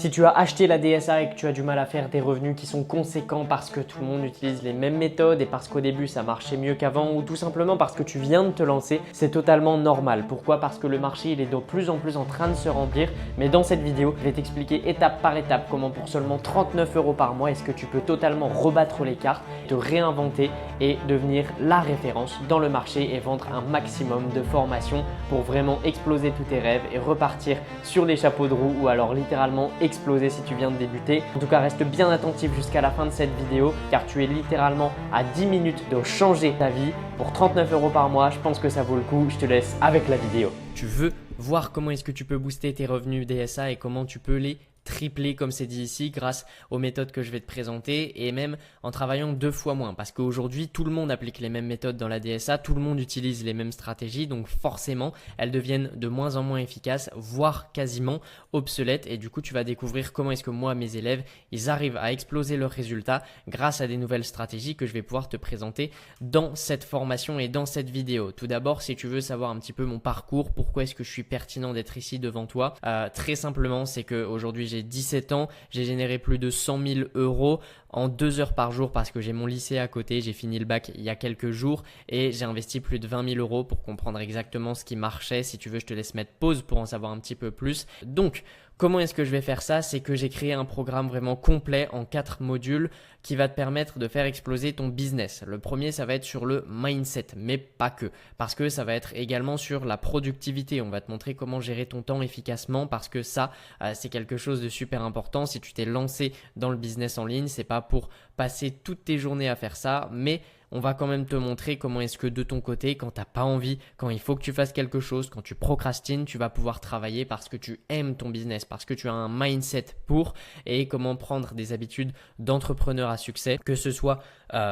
Si tu as acheté la DSA et que tu as du mal à faire des revenus qui sont conséquents parce que tout le monde utilise les mêmes méthodes et parce qu'au début ça marchait mieux qu'avant ou tout simplement parce que tu viens de te lancer, c'est totalement normal. Pourquoi? Parce que le marché il est de plus en plus en train de se remplir. Mais dans cette vidéo, je vais t'expliquer étape par étape comment pour seulement 39 € par mois est-ce que tu peux totalement rebattre les cartes, te réinventer et devenir la référence dans le marché et vendre un maximum de formations pour vraiment exploser tous tes rêves et repartir sur les chapeaux de roue ou alors littéralement exploser si tu viens de débuter. En tout cas, reste bien attentif jusqu'à la fin de cette vidéo car tu es littéralement à 10 minutes de changer ta vie. Pour 39 € par mois, je pense que ça vaut le coup. Je te laisse avec la vidéo. Tu veux voir comment est-ce que tu peux booster tes revenus DSA et comment tu peux les tripler comme c'est dit ici grâce aux méthodes que je vais te présenter et même en travaillant 2 fois moins parce qu'aujourd'hui tout le monde applique les mêmes méthodes dans la DSA, tout le monde utilise les mêmes stratégies donc forcément elles deviennent de moins en moins efficaces voire quasiment obsolètes et du coup tu vas découvrir comment est-ce que moi mes élèves ils arrivent à exploser leurs résultats grâce à des nouvelles stratégies que je vais pouvoir te présenter dans cette formation et dans cette vidéo. Tout d'abord si tu veux savoir un petit peu mon parcours, pourquoi est-ce que je suis pertinent d'être ici devant toi, très simplement c'est qu'aujourd'hui j'ai 17 ans, j'ai généré plus de 100 000 € en 2 heures par jour parce que j'ai mon lycée à côté, j'ai fini le bac il y a quelques jours et j'ai investi plus de 20 000 € pour comprendre exactement ce qui marchait. Si tu veux, je te laisse mettre pause pour en savoir un petit peu plus. Donc, comment est-ce que je vais faire ça? C'est que j'ai créé un programme vraiment complet en 4 modules qui va te permettre de faire exploser ton business. Le premier, ça va être sur le mindset, mais pas que, parce que ça va être également sur la productivité. On va te montrer comment gérer ton temps efficacement parce que ça, c'est quelque chose de super important. Si tu t'es lancé dans le business en ligne, c'est pas pour passer toutes tes journées à faire ça, mais on va quand même te montrer comment est-ce que de ton côté, quand tu n'as pas envie, quand il faut que tu fasses quelque chose, quand tu procrastines, tu vas pouvoir travailler parce que tu aimes ton business, parce que tu as un mindset pour et comment prendre des habitudes d'entrepreneur à succès, que ce soit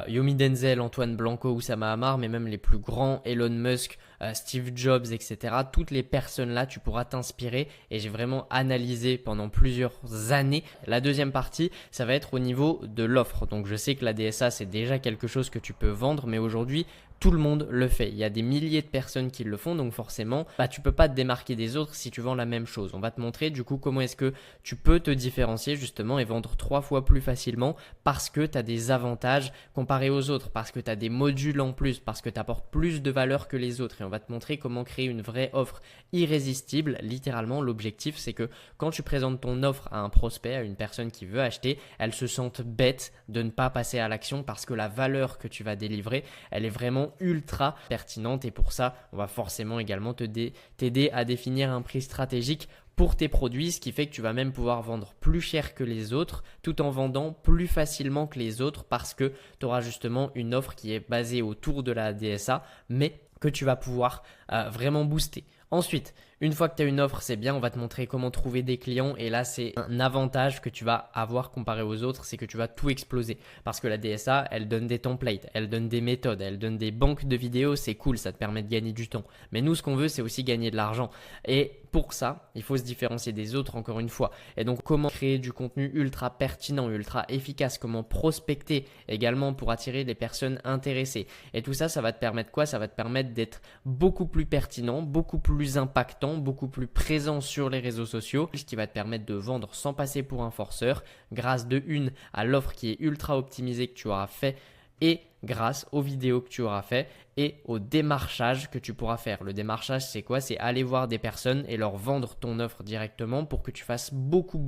Yomi Denzel, Antoine Blanco ou Sama Amar, mais même les plus grands, Elon Musk, Steve Jobs, etc. Toutes les personnes là, tu pourras t'inspirer et j'ai vraiment analysé pendant plusieurs années. La deuxième partie, ça va être au niveau de l'offre. Donc je sais que la DSA, c'est déjà quelque chose que tu peux vendre, mais aujourd'hui, tout le monde le fait. Il y a des milliers de personnes qui le font, donc forcément, tu peux pas te démarquer des autres si tu vends la même chose. On va te montrer du coup comment est-ce que tu peux te différencier justement et vendre 3 fois plus facilement parce que tu as des avantages comparés aux autres, parce que tu as des modules en plus, parce que tu apportes plus de valeur que les autres et on va te montrer comment créer une vraie offre irrésistible. Littéralement, l'objectif, c'est que quand tu présentes ton offre à un prospect, à une personne qui veut acheter, elle se sente bête de ne pas passer à l'action parce que la valeur que tu vas délivrer, elle est vraiment ultra pertinente et pour ça, on va forcément également t'aider à définir un prix stratégique pour tes produits, ce qui fait que tu vas même pouvoir vendre plus cher que les autres tout en vendant plus facilement que les autres parce que tu auras justement une offre qui est basée autour de la DSA mais que tu vas pouvoir vraiment booster. Ensuite, une fois que tu as une offre, c'est bien, on va te montrer comment trouver des clients et là, c'est un avantage que tu vas avoir comparé aux autres, c'est que tu vas tout exploser parce que la DSA, elle donne des templates, elle donne des méthodes, elle donne des banques de vidéos, c'est cool, ça te permet de gagner du temps. Mais nous, ce qu'on veut, c'est aussi gagner de l'argent et pour ça, il faut se différencier des autres encore une fois. Et donc, comment créer du contenu ultra pertinent, ultra efficace, comment prospecter également pour attirer les personnes intéressées. Et tout ça, ça va te permettre quoi? Ça va te permettre d'être beaucoup plus pertinent, beaucoup plus impactant, beaucoup plus présent sur les réseaux sociaux, ce qui va te permettre de vendre sans passer pour un forceur grâce de une à l'offre qui est ultra optimisée que tu auras fait et grâce aux vidéos que tu auras fait et au démarchage que tu pourras faire. Le démarchage, c'est quoi? C'est aller voir des personnes et leur vendre ton offre directement pour que tu fasses beaucoup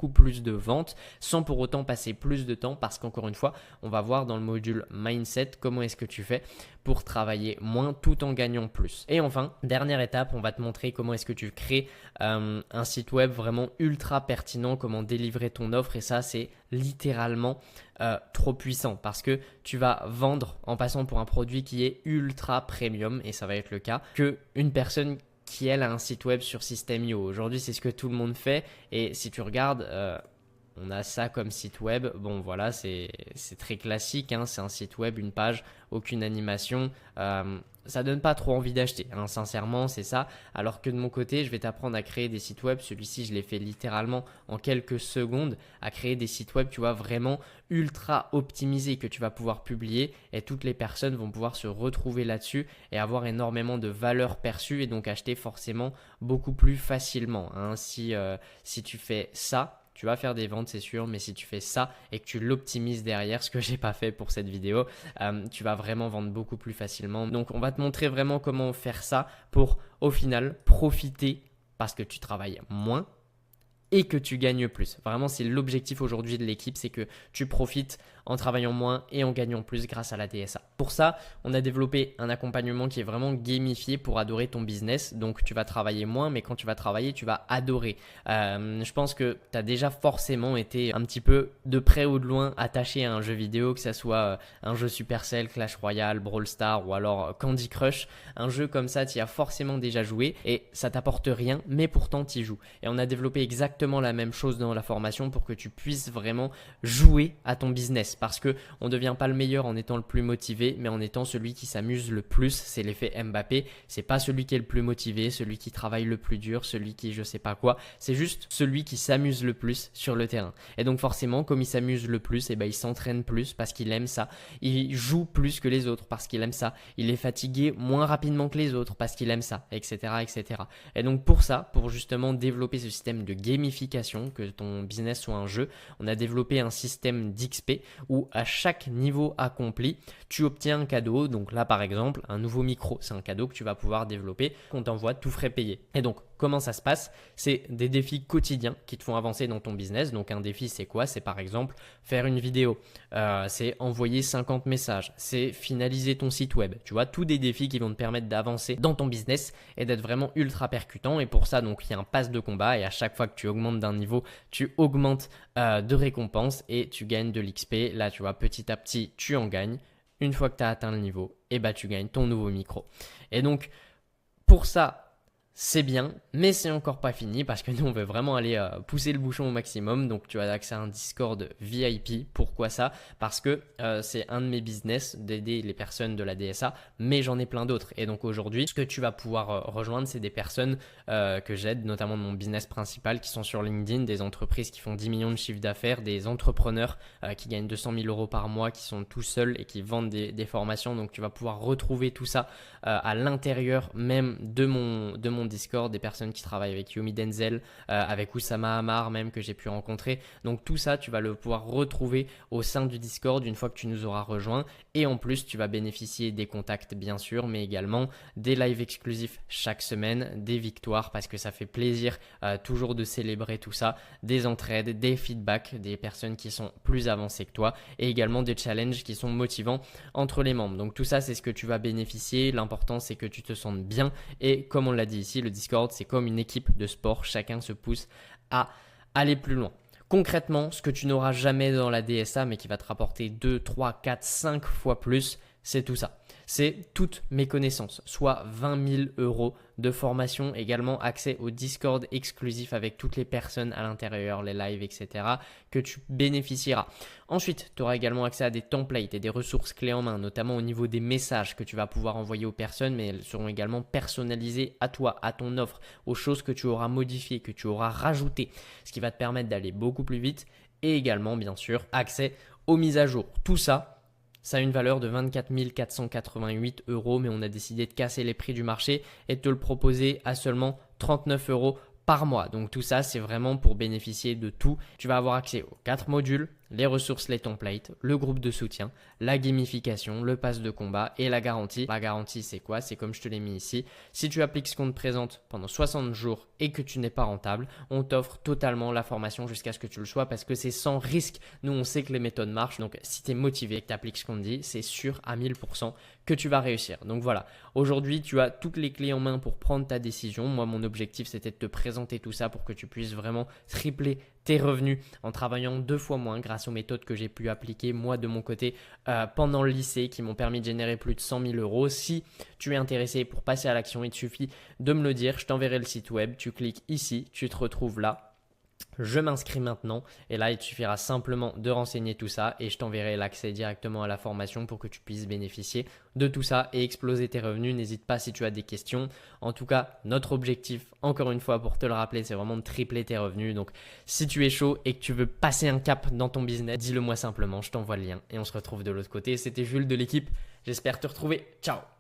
plus de ventes sans pour autant passer plus de temps parce qu'encore une fois, on va voir dans le module Mindset comment est-ce que tu fais pour travailler moins tout en gagnant plus. Et enfin, dernière étape, on va te montrer comment est-ce que tu crées un site web vraiment ultra pertinent, comment délivrer ton offre et ça, c'est littéralement trop puissant parce que tu vas vendre en passant pour un produit qui est ultra premium et ça va être le cas que une personne qui elle a un site web sur System.io. Aujourd'hui, c'est ce que tout le monde fait et si tu regardes on a ça comme site web. Bon, voilà, c'est très classique. Hein, c'est un site web, une page, aucune animation. Ça donne pas trop envie d'acheter. Hein, sincèrement, c'est ça. Alors que de mon côté, je vais t'apprendre à créer des sites web. Celui-ci, je l'ai fait littéralement en quelques secondes. À créer des sites web, tu vois, vraiment ultra optimisés que tu vas pouvoir publier. Et toutes les personnes vont pouvoir se retrouver là-dessus et avoir énormément de valeur perçue et donc acheter forcément beaucoup plus facilement. Hein, si tu fais ça, tu vas faire des ventes, c'est sûr, mais si tu fais ça et que tu l'optimises derrière, ce que j'ai pas fait pour cette vidéo, tu vas vraiment vendre beaucoup plus facilement. Donc, on va te montrer vraiment comment faire ça pour, au final, profiter parce que tu travailles moins et que tu gagnes plus. Vraiment, c'est l'objectif aujourd'hui de l'équipe, c'est que tu profites en travaillant moins et en gagnant plus grâce à la DSA. Pour ça, on a développé un accompagnement qui est vraiment gamifié pour adorer ton business. Donc, tu vas travailler moins, mais quand tu vas travailler, tu vas adorer. Je pense que tu as déjà forcément été un petit peu de près ou de loin attaché à un jeu vidéo, que ce soit un jeu Supercell, Clash Royale, Brawl Stars ou alors Candy Crush. Un jeu comme ça, tu y as forcément déjà joué et ça t'apporte rien, mais pourtant tu y joues. Et on a développé exactement la même chose dans la formation pour que tu puisses vraiment jouer à ton business. Parce qu'on ne devient pas le meilleur en étant le plus motivé, mais en étant celui qui s'amuse le plus. C'est l'effet Mbappé. C'est pas celui qui est le plus motivé, celui qui travaille le plus dur, celui qui je sais pas quoi. C'est juste celui qui s'amuse le plus sur le terrain. Et donc forcément, comme il s'amuse le plus, il s'entraîne plus parce qu'il aime ça. Il joue plus que les autres parce qu'il aime ça. Il est fatigué moins rapidement que les autres parce qu'il aime ça, etc., etc. Et donc pour ça, pour justement développer ce système de gamification, que ton business soit un jeu, on a développé un système d'XP où à chaque niveau accompli, tu obtiens un cadeau. Donc là, par exemple, un nouveau micro, c'est un cadeau que tu vas pouvoir développer, qu'on t'envoie tout frais payé. Et donc, comment ça se passe? C'est des défis quotidiens qui te font avancer dans ton business. Donc, un défi, c'est quoi? C'est par exemple faire une vidéo, c'est envoyer 50 messages, c'est finaliser ton site web. Tu vois, tous des défis qui vont te permettre d'avancer dans ton business et d'être vraiment ultra percutant. Et pour ça, donc, il y a un pass de combat et à chaque fois que tu augmentes d'un niveau, tu augmentes de récompenses et tu gagnes de l'XP. Là, tu vois, petit à petit, tu en gagnes. Une fois que tu as atteint le niveau, et tu gagnes ton nouveau micro. Et donc, pour ça, c'est bien, mais c'est encore pas fini parce que nous, on veut vraiment aller pousser le bouchon au maximum. Donc, tu as accès à un Discord VIP. Pourquoi ça? Parce que c'est un de mes business d'aider les personnes de la DSA, mais j'en ai plein d'autres. Et donc, aujourd'hui, ce que tu vas pouvoir rejoindre, c'est des personnes que j'aide, notamment de mon business principal, qui sont sur LinkedIn, des entreprises qui font 10 millions de chiffre d'affaires, des entrepreneurs qui gagnent 200 000 euros par mois, qui sont tout seuls et qui vendent des formations. Donc, tu vas pouvoir retrouver tout ça à l'intérieur même de mon Discord, des personnes qui travaillent avec Yomi Denzel, avec Oussama Hamar même que j'ai pu rencontrer. Donc tout ça, tu vas le pouvoir retrouver au sein du Discord une fois que tu nous auras rejoints. Et en plus, tu vas bénéficier des contacts bien sûr, mais également des lives exclusifs chaque semaine, des victoires parce que ça fait plaisir toujours de célébrer tout ça, des entraides, des feedbacks, des personnes qui sont plus avancées que toi et également des challenges qui sont motivants entre les membres. Donc tout ça, c'est ce que tu vas bénéficier. L'important, c'est que tu te sentes bien et comme on l'a dit ici, le Discord, c'est comme une équipe de sport. Chacun se pousse à aller plus loin. Concrètement, ce que tu n'auras jamais dans la DSA, mais qui va te rapporter 2, 3, 4, 5 fois plus, c'est tout ça. C'est toutes mes connaissances, soit 20 000 euros de formation, également accès au Discord exclusif avec toutes les personnes à l'intérieur, les lives, etc. que tu bénéficieras. Ensuite, tu auras également accès à des templates et des ressources clés en main, notamment au niveau des messages que tu vas pouvoir envoyer aux personnes, mais elles seront également personnalisées à toi, à ton offre, aux choses que tu auras modifiées, que tu auras rajoutées, ce qui va te permettre d'aller beaucoup plus vite et également, bien sûr, accès aux mises à jour. Tout ça, ça a une valeur de 24 488 euros, mais on a décidé de casser les prix du marché et de te le proposer à seulement 39 euros par mois. Donc tout ça, c'est vraiment pour bénéficier de tout. Tu vas avoir accès aux 4 modules, les ressources, les templates, le groupe de soutien, la gamification, le pass de combat et la garantie. La garantie, c'est quoi? C'est comme je te l'ai mis ici. Si tu appliques ce qu'on te présente pendant 60 jours et que tu n'es pas rentable, on t'offre totalement la formation jusqu'à ce que tu le sois parce que c'est sans risque. Nous, on sait que les méthodes marchent. Donc, si tu es motivé et que tu appliques ce qu'on te dit, c'est sûr à 1000% que tu vas réussir. Donc voilà, aujourd'hui, tu as toutes les clés en main pour prendre ta décision. Moi, mon objectif, c'était de te présenter tout ça pour que tu puisses vraiment tripler tes revenus en travaillant 2 fois moins grâce aux méthodes que j'ai pu appliquer moi de mon côté pendant le lycée qui m'ont permis de générer plus de 100 000 euros. Si tu es intéressé pour passer à l'action, il te suffit de me le dire. Je t'enverrai le site web. Tu cliques ici, tu te retrouves là. Je m'inscris maintenant et là, il te suffira simplement de renseigner tout ça et je t'enverrai l'accès directement à la formation pour que tu puisses bénéficier de tout ça et exploser tes revenus. N'hésite pas si tu as des questions. En tout cas, notre objectif, encore une fois, pour te le rappeler, c'est vraiment de tripler tes revenus. Donc, si tu es chaud et que tu veux passer un cap dans ton business, dis-le moi simplement, je t'envoie le lien et on se retrouve de l'autre côté. C'était Jules de l'équipe. J'espère te retrouver. Ciao!